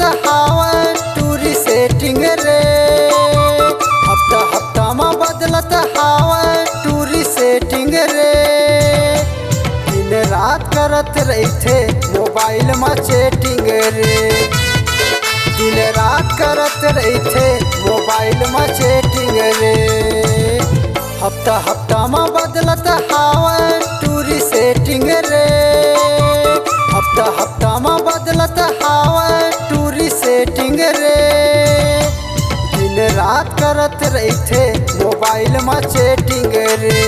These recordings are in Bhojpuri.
बदलत हावे टूरी सेटिंग रे। हफ्ता हफ्ता में बदलत हावे टूरी सेटिंग रे। दिन रात करत रहते मोबाइल में चैटिंग रे। दिन रात करत रहते मोबाइल में चैटिंग रे। हफ्ता हफ्ता में बदलत हावे टूरी सेटिंग रे। हफ्ता हफ्ता में बदलत हावे टूरी सेटिंग रे। दिन रात करत रहते मोबाइल में चैटिंग रे।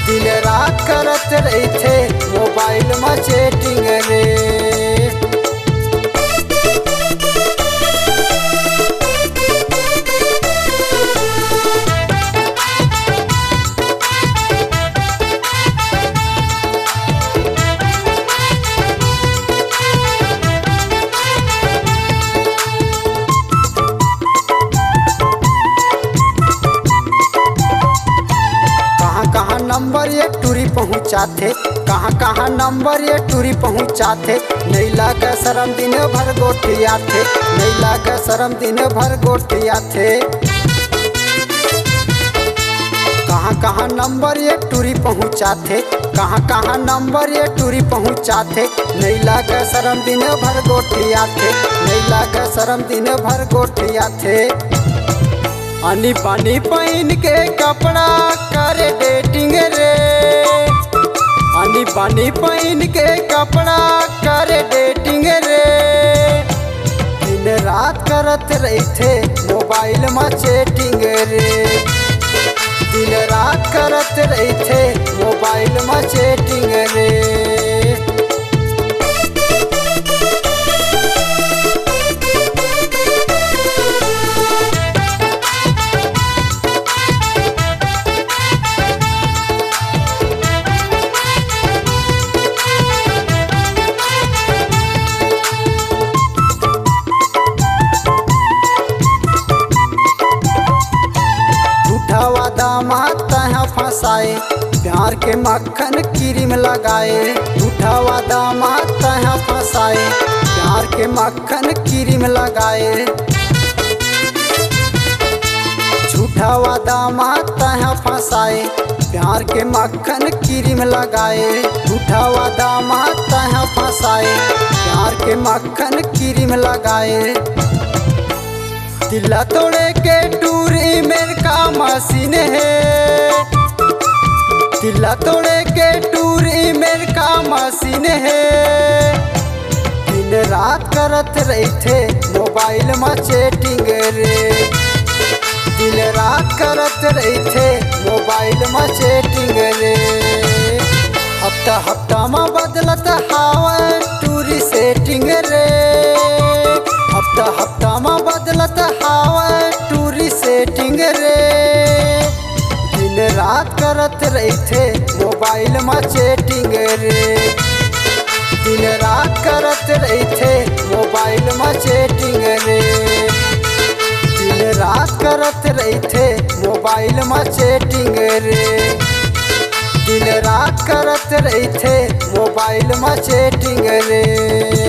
दिन रात करत रहते मोबाइल में चैटिंग रे। कहाँ नंबर ये टूरी पहुँचाते, कहाँ नंबर ये टूरी पहुँचाते। नहीं लागे शर्म दिन भर गोटियाते, नहीं लागे शर्म दिन भर गोटियाते। कहाँ नंबर ये टूरी पहुँचाते, कहाँ नंबर ये टूरी पहुँचाते। नहीं लागे शर्म दिन भर गोटियाते, नहीं लागे शर्म दिन भर गोटियाते। आनी पानी पहन के कपड़ा करे डेटिंग रे। आनी पानी पहन के कपड़ा करे डेटिंग रे। दिन रात करत रहते मोबाइल में चैटिंग रे। दिन रात करत रहते मोबाइल में चैटिंग रे। दामाद तहाँ फंसाए प्यार के मक्खन क्रीम लगाए। उठावा दामाद तहाँ फंसाए प्यार के मक्खन क्रीम लगाए। झूठावा दामाद तहाँ फंसाए प्यार के मक्खन क्रीम लगाए। झूठावा दामाद तहाँ फंसाए प्यार के मक्खन क्रीम लगाए। दिला तोड़े के टूरी मेरे का मशीन है। दिला तोड़े के टूरी मेरे का मशीन है। दिन रात करत रहते मोबाइल में चैटिंग रे। दिन रात करत रहते मोबाइल में चैटिंग रे। हफ्ता हफ्ता में बदलत हावे टूरी सेटिंग रे। हफ्ता हफ्ता में बदलत हावे टूरी सेटिंग रे। दिन रात करत रहते मोबाइल में चैटिंग रे। दिन रात करत रहते मोबाइल में चैटिंग रे। दिन रात करत रहते मोबाइल में चैटिंग रे। दिन रात करत रहते मोबाइल में चैटिंग रे।